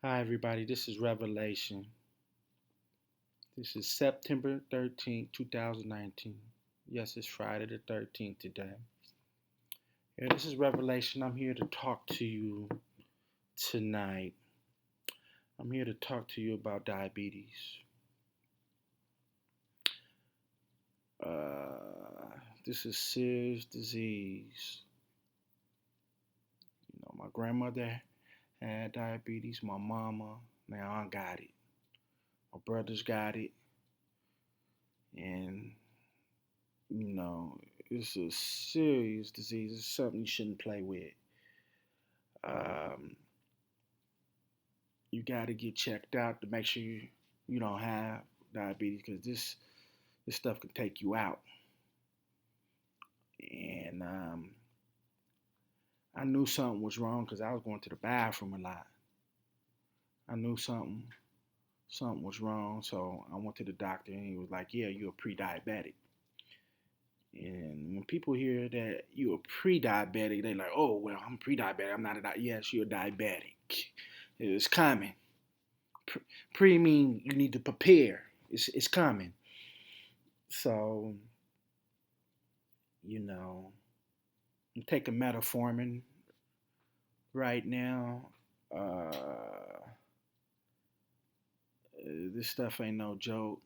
Hi, everybody. This is Revelation. This is September 13th, 2019. Yes, it's Friday the 13th today. Yeah, this is Revelation. I'm here to talk to you tonight. I'm here to talk to you about diabetes. This is serious disease. My grandmother had diabetes. My mama, now I got it. My brothers got it. And you know, it's a serious disease. It's something you shouldn't play with. Um, you got to get checked out to make sure you don't have diabetes because this stuff can take you out. And I knew something was wrong because I was going to the bathroom a lot. I knew something was wrong, so I went to the doctor and he was like, "Yeah, you're a pre-diabetic." And when people hear that you're a pre-diabetic, they're like, "Oh, well, I'm pre-diabetic. I'm not a yes, you're a diabetic. It's common. Pre mean you need to prepare. It's coming." So I'm taking metformin right now. Uh, this stuff ain't no joke.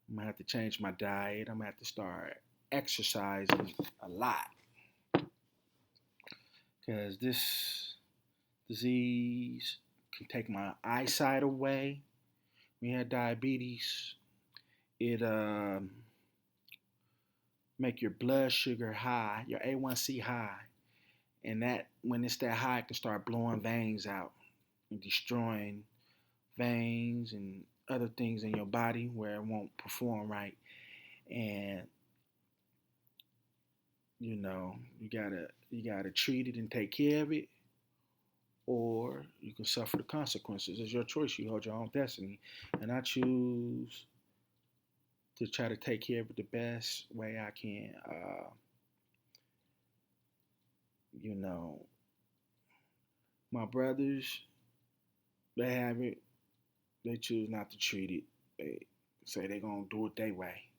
I'm gonna have to change my diet. I'm gonna have to start exercising a lot because this disease can take my eyesight away. When you have diabetes, it make your blood sugar high, your A1C high, and that when it's that high, it can start blowing veins out and destroying veins and other things in your body where it won't perform right. And you gotta treat it and take care of it, or you can suffer the consequences. It's your choice. You hold your own destiny, and I choose to try to take care of it the best way I can. You know, my brothers, they have it. They choose not to treat it. They say they're gonna do it their way.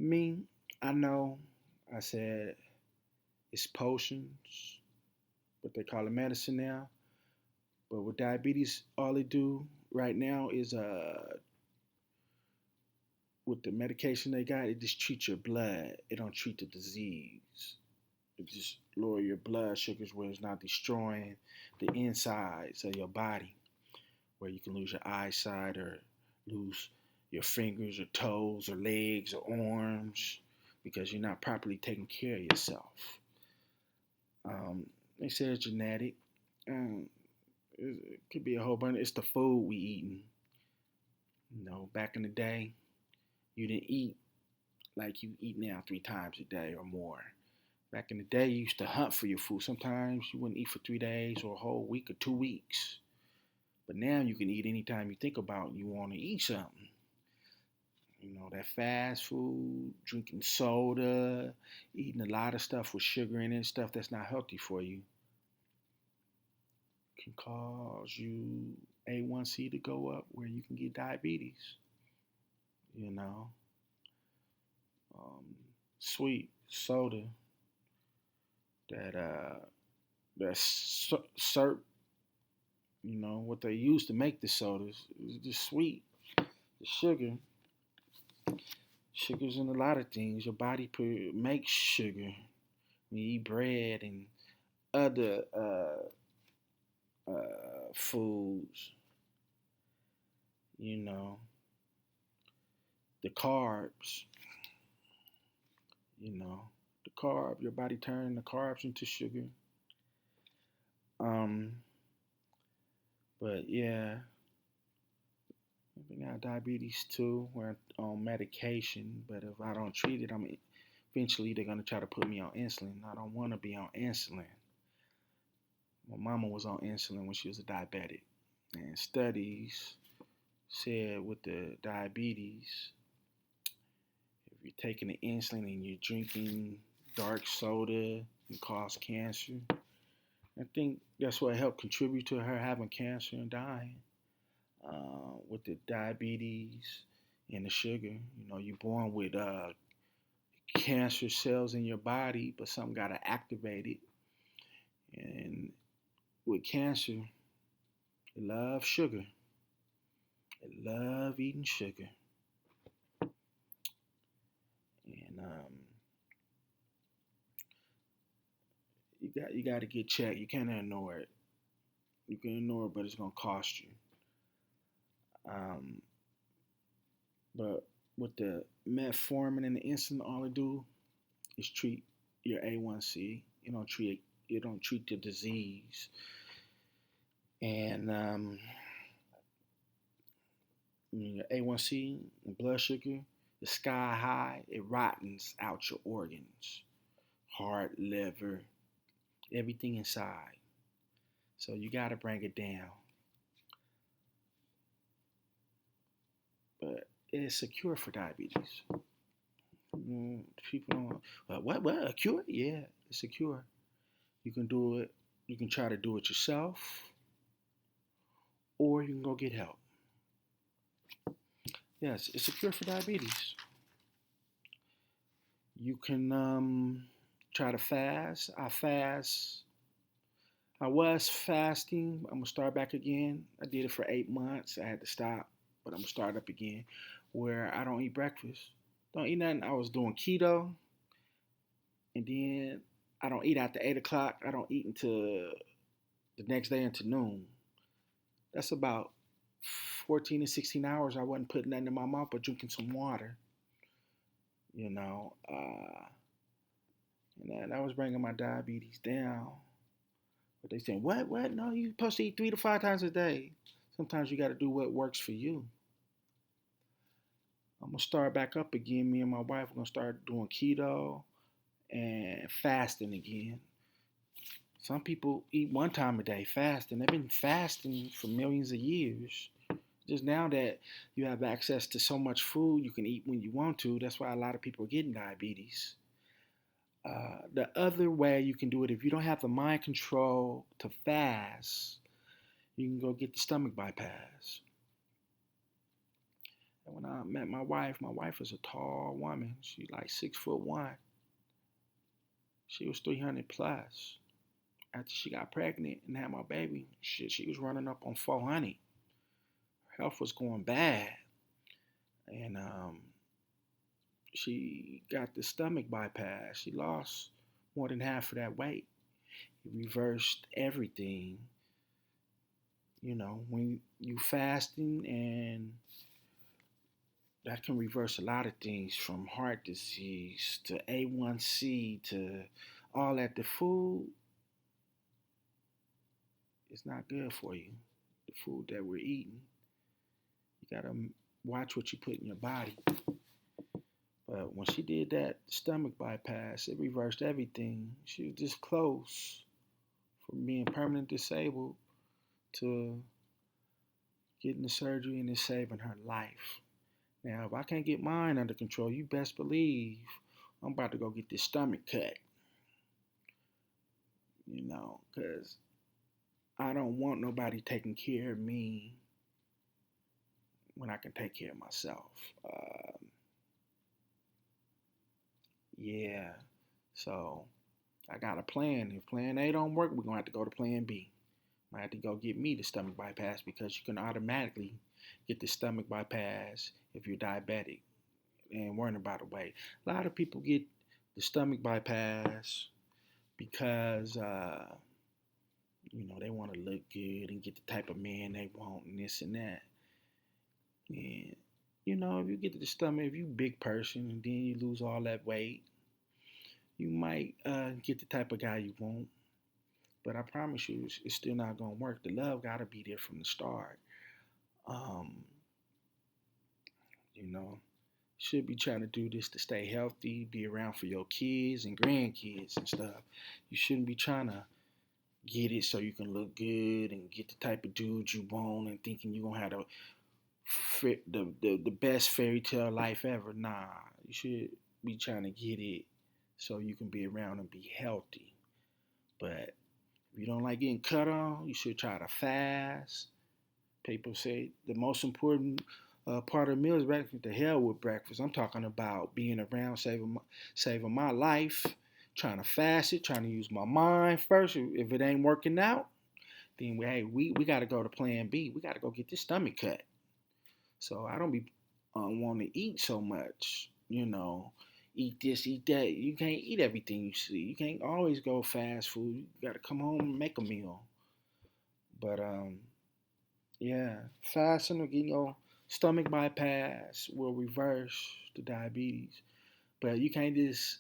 Me, I know. I said it's potions, but they call it medicine now. But with diabetes, all they do right now is with the medication they got, it just treats your blood. It don't treat the disease. It just lower your blood sugars where it's not destroying the insides of your body, where you can lose your eyesight or lose your fingers or toes or legs or arms because you're not properly taking care of yourself. Um, they say it's genetic. Um, it could be a whole bunch. It's the food we eating. Back in the day, you didn't eat like you eat now 3 times a day or more. Back in the day, you used to hunt for your food. Sometimes you wouldn't eat for 3 days or a whole week or 2 weeks. But now you can eat anytime you think about you want to eat something. That fast food, drinking soda, eating a lot of stuff with sugar in it, stuff that's not healthy for you, can cause you A1C to go up where you can get diabetes. You know, um, Sweet soda that syrup. What they use to make the sodas is just sweet. The sugar's in a lot of things. Your body makes sugar when you eat bread and other foods. You know, the carbs. You know, your body turns the carbs into sugar. Um, but yeah, I got diabetes too. We're on medication, but if I don't treat it, eventually they're gonna try to put me on insulin. I don't want to be on insulin. My mama was on insulin when she was a diabetic, and studies said with the diabetes, if you're taking the insulin and you're drinking dark soda, it can cause cancer. I think that's what helped contribute to her having cancer and dying. With the diabetes and the sugar, you're born with cancer cells in your body, but some got to activate it. And with cancer, it love sugar. It love eating sugar. And you got to get checked. You can't ignore it. You can ignore it, but it's gonna cost you. Um, but with the metformin and the insulin, all it do is treat your A1C. You don't treat the disease. And your A1C, blood sugar, the sky high, it rottens out your organs, heart, liver, everything inside. So you got to bring it down. But it's a cure for diabetes. People don't. What? A cure? Yeah, it's a cure. You can do it. You can try to do it yourself, or you can go get help. Yes, it's a cure for diabetes. You can try to fast. I was fasting. I'm gonna start back again. I did it for 8 months. I had to stop, but I'm gonna start up again, where I don't eat breakfast. Don't eat nothing. I was doing keto, and then I don't eat after 8 o'clock. I don't eat until the next day until noon. That's about 14 to 16 hours. I wasn't putting nothing in my mouth but drinking some water. You know, and that was bringing my diabetes down. But they saying, what? No, you're supposed to eat 3 to 5 times a day. Sometimes you got to do what works for you. I'm gonna start back up again. Me and my wife are gonna start doing keto and fasting again. Some people eat 1 time a day fasting. They've been fasting for millions of years. Just now that you have access to so much food, you can eat when you want to. That's why a lot of people are getting diabetes. The other way you can do it, if you don't have the mind control to fast, you can go get the stomach bypass. And when I met my wife was a tall woman. She's like 6'1". She was 300 plus. After she got pregnant and had my baby, shit, she was running up on 400. Her health was going bad. And she got the stomach bypass. She lost more than half of that weight. It reversed everything. When you fasting, and that can reverse a lot of things from heart disease to A1C to all that. The food is not good for you. The food that we're eating, you gotta watch what you put in your body. But when she did that stomach bypass, it reversed everything. She was this close from being permanently disabled to getting the surgery, and it's saving her life. Now, if I can't get mine under control, you best believe I'm about to go get this stomach cut. Because I don't want nobody taking care of me when I can take care of myself. Yeah. So I got a plan. If plan A don't work, we're going to have to go to plan B. I have to go get me the stomach bypass, because you can automatically get the stomach bypass if you're diabetic and worrying about the weight. A lot of people get the stomach bypass because they want to look good and get the type of man they want and this and that. And if you get the stomach, if you a big person and then you lose all that weight, you might get the type of guy you want. But I promise you, it's still not gonna work. The love gotta be there from the start. Um, you know, should be trying to do this to stay healthy, be around for your kids and grandkids and stuff. You shouldn't be trying to get it so you can look good and get the type of dude you want and thinking you're gonna have the best fairy tale life ever. Nah, you should be trying to get it so you can be around and be healthy. But If you don't like getting cut on, you should try to fast. People say the most important part of the meal is breakfast. The hell with breakfast. I'm talking about being around, saving my life, trying to fast it, trying to use my mind first. If it ain't working out, then we got to go to plan B. We got to go get this stomach cut. So I don't be want to eat so much, eat this, eat that. You can't eat everything you see. You can't always go fast food. You got to come home and make a meal. But yeah, fasting or getting your stomach bypass will reverse the diabetes. But you can't just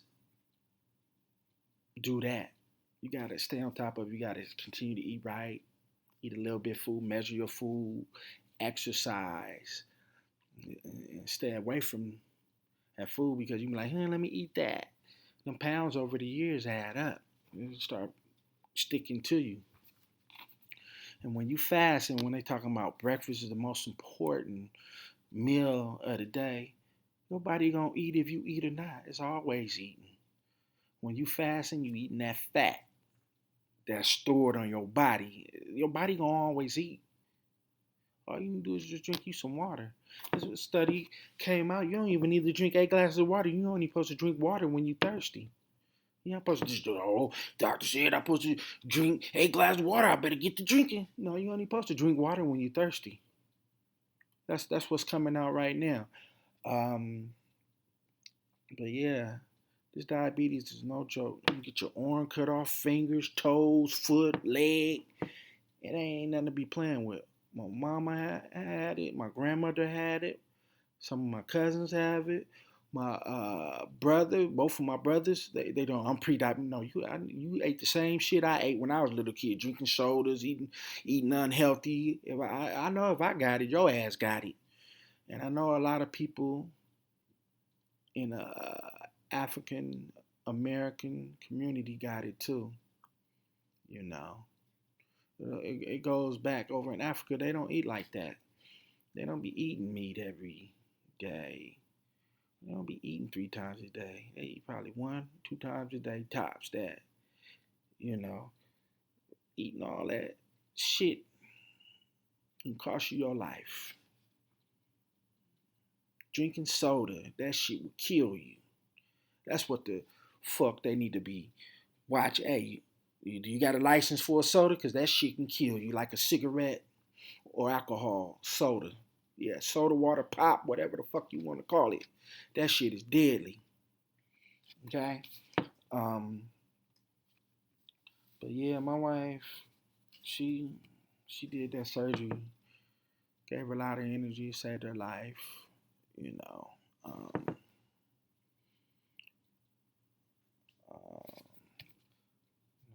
do that. You gotta stay on top of it. You gotta continue to eat right, eat a little bit of food, measure your food, exercise, and stay away from that food because you be like, let me eat that. Them pounds over the years add up. It start sticking to you. And when you fast, and when they talking about breakfast is the most important meal of the day, nobody gonna eat if you eat or not. It's always eating. When you fasting, you eating that fat that's stored on your body. Your body gonna always eat. All you can do is just drink you some water. This study came out. You don't even need to drink 8 glasses of water. You only supposed to drink water when you're thirsty. You're not supposed to just do, oh, doctor said I'm supposed to drink 8 glasses of water. I better get to drinking. No, you're only supposed to drink water when you're thirsty. That's what's coming out right now. Um, but yeah, this diabetes is no joke. You get your arm cut off, fingers, toes, foot, leg. It ain't nothing to be playing with. My mama had it. My grandmother had it. Some of my cousins have it. My brother, both of my brothers, they don't. I'm pre-diabetic. No, you ate the same shit I ate when I was a little kid, drinking sodas, eating unhealthy. If I know if I got it, your ass got it. And I know a lot of people in African American community got it too. You know, it goes back over in Africa. They don't eat like that. They don't be eating meat every day. They don't be eating 3 times a day. They eat probably 1, 2 times a day, tops that. You know, eating all that shit can cost you your life. Drinking soda, that shit will kill you. That's what the fuck they need to be watch. Hey, do you got a license for a soda? Because that shit can kill you like a cigarette or alcohol. Soda. Yeah, soda, water, pop, whatever the fuck you want to call it. That shit is deadly. Okay? Um, but yeah, my wife, she she did that surgery. Gave her a lot of energy, saved her life. You know. Uh,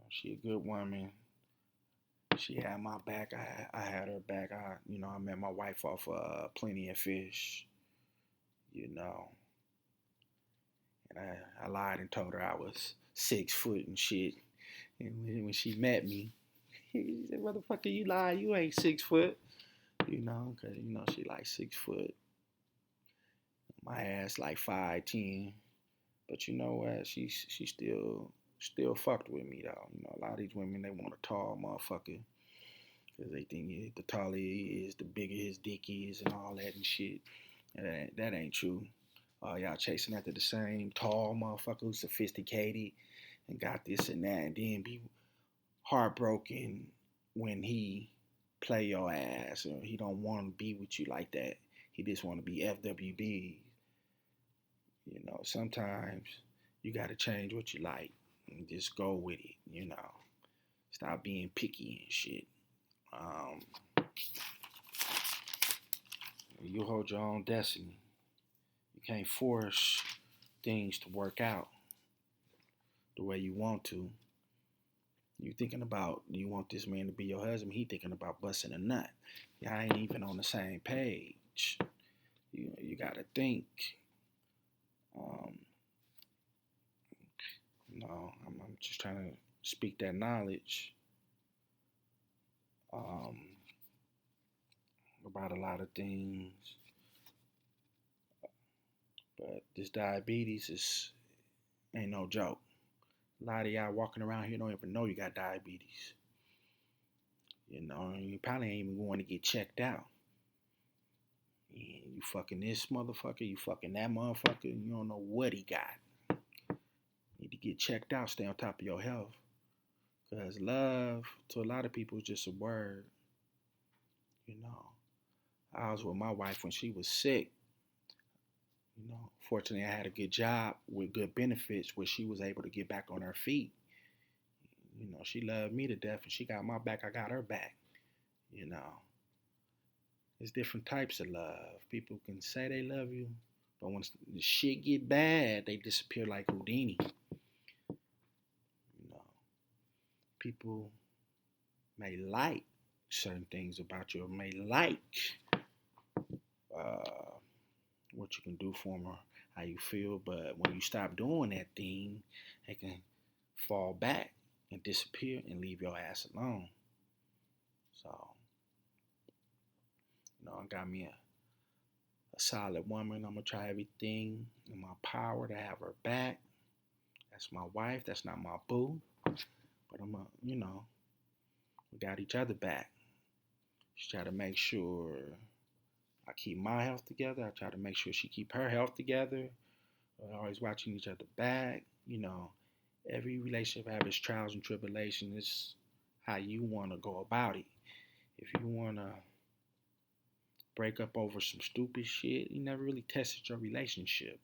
she a good woman. She had my back. I had her back. I met my wife off Plenty of Fish. You know, and I lied and told her I was 6 foot and shit. And when she met me, she said, "Motherfucker, you lie. You ain't 6 foot." Cause she like 6 foot. My ass like 5'10". But you know what? She still fucked with me though. A lot of these women, they want a tall motherfucker. Because they think the taller he is, the bigger his dick is, and all that and shit. That ain't true. Y'all chasing after the same tall motherfucker who's sophisticated and got this and that, and then be heartbroken when he play your ass or he don't want to be with you like that. He just want to be FWB. Sometimes you got to change what you like and just go with it. Stop being picky and shit. Um, you hold your own destiny. You can't force things to work out the way you want to. You thinking about you want this man to be your husband. He thinking about busting a nut. Y'all ain't even on the same page. You gotta think. Um, I'm just trying to speak that knowledge about a lot of things. But this diabetes ain't no joke. A lot of y'all walking around here don't even know you got diabetes. You probably ain't even going to get checked out. And you fucking this motherfucker, you fucking that motherfucker, you don't know what he got. You need to get checked out, stay on top of your health. Because love, to a lot of people, is just a word. You know, I was with my wife when she was sick. Fortunately, I had a good job with good benefits where she was able to get back on her feet. She loved me to death and she got my back, I got her back. You know, there's different types of love. People can say they love you, but when the shit get bad, they disappear like Houdini. You know, people may like certain things about you or may like uh, what you can do for them or how you feel, but when you stop doing that thing, they can fall back and disappear and leave your ass alone. So, I got me a solid woman. I'm gonna try everything in my power to have her back. That's my wife. That's not my boo, but we got each other back. Just try to make sure I keep my health together. I try to make sure she keep her health together. We're always watching each other back. Every relationship has its trials and tribulations. It's how you want to go about it. If you want to break up over some stupid shit, you never really tested your relationship.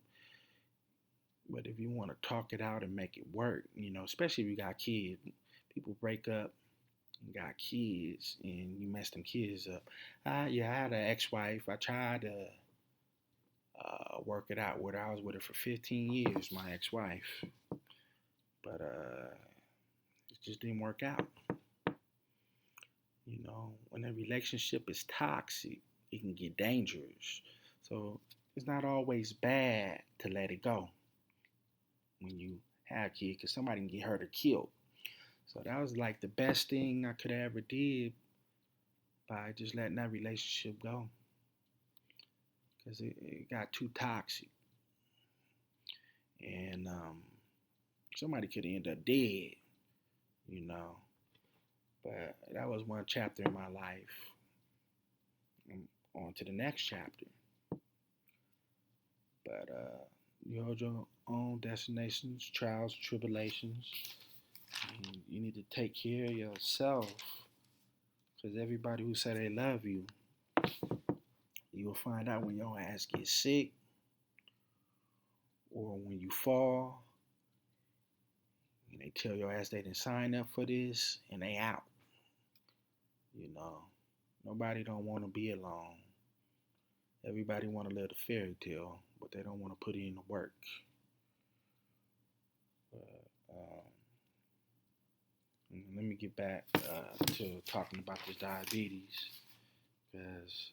But if you want to talk it out and make it work, especially if you got kids, people break up and got kids and you mess them kids up. Yeah, I had an ex-wife. I tried to work it out with her. I was with her for 15 years, my ex-wife. But it just didn't work out. When a relationship is toxic, it can get dangerous. So it's not always bad to let it go when you have kids, because somebody can get hurt or killed. So that was like the best thing I could have ever did by just letting that relationship go, because it got too toxic, and somebody could end up dead, you know. But that was one chapter in my life. On to the next chapter. But you hold your own destinations, trials, tribulations. And you need to take care of yourself, because everybody who say they love you, you will find out when your ass gets sick or when you fall and they tell your ass they didn't sign up for this and they out. Nobody don't want to be alone. Everybody want to live the fairy tale, but they don't want to put in the work. Let me get back to talking about this diabetes, because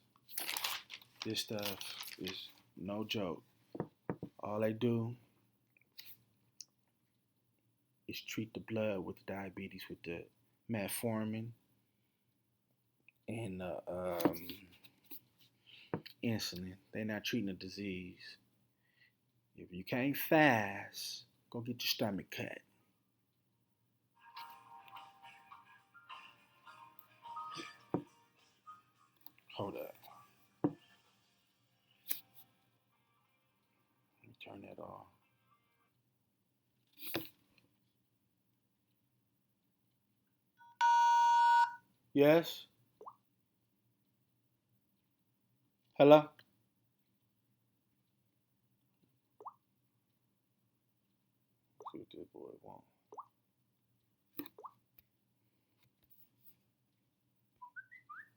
this stuff is no joke. All they do is treat the blood with the diabetes with the metformin and insulin. They're not treating the disease. If you can't fast, go get your stomach cut. Hold up. Let me turn that off. Yes? Hello? See what this boy wants.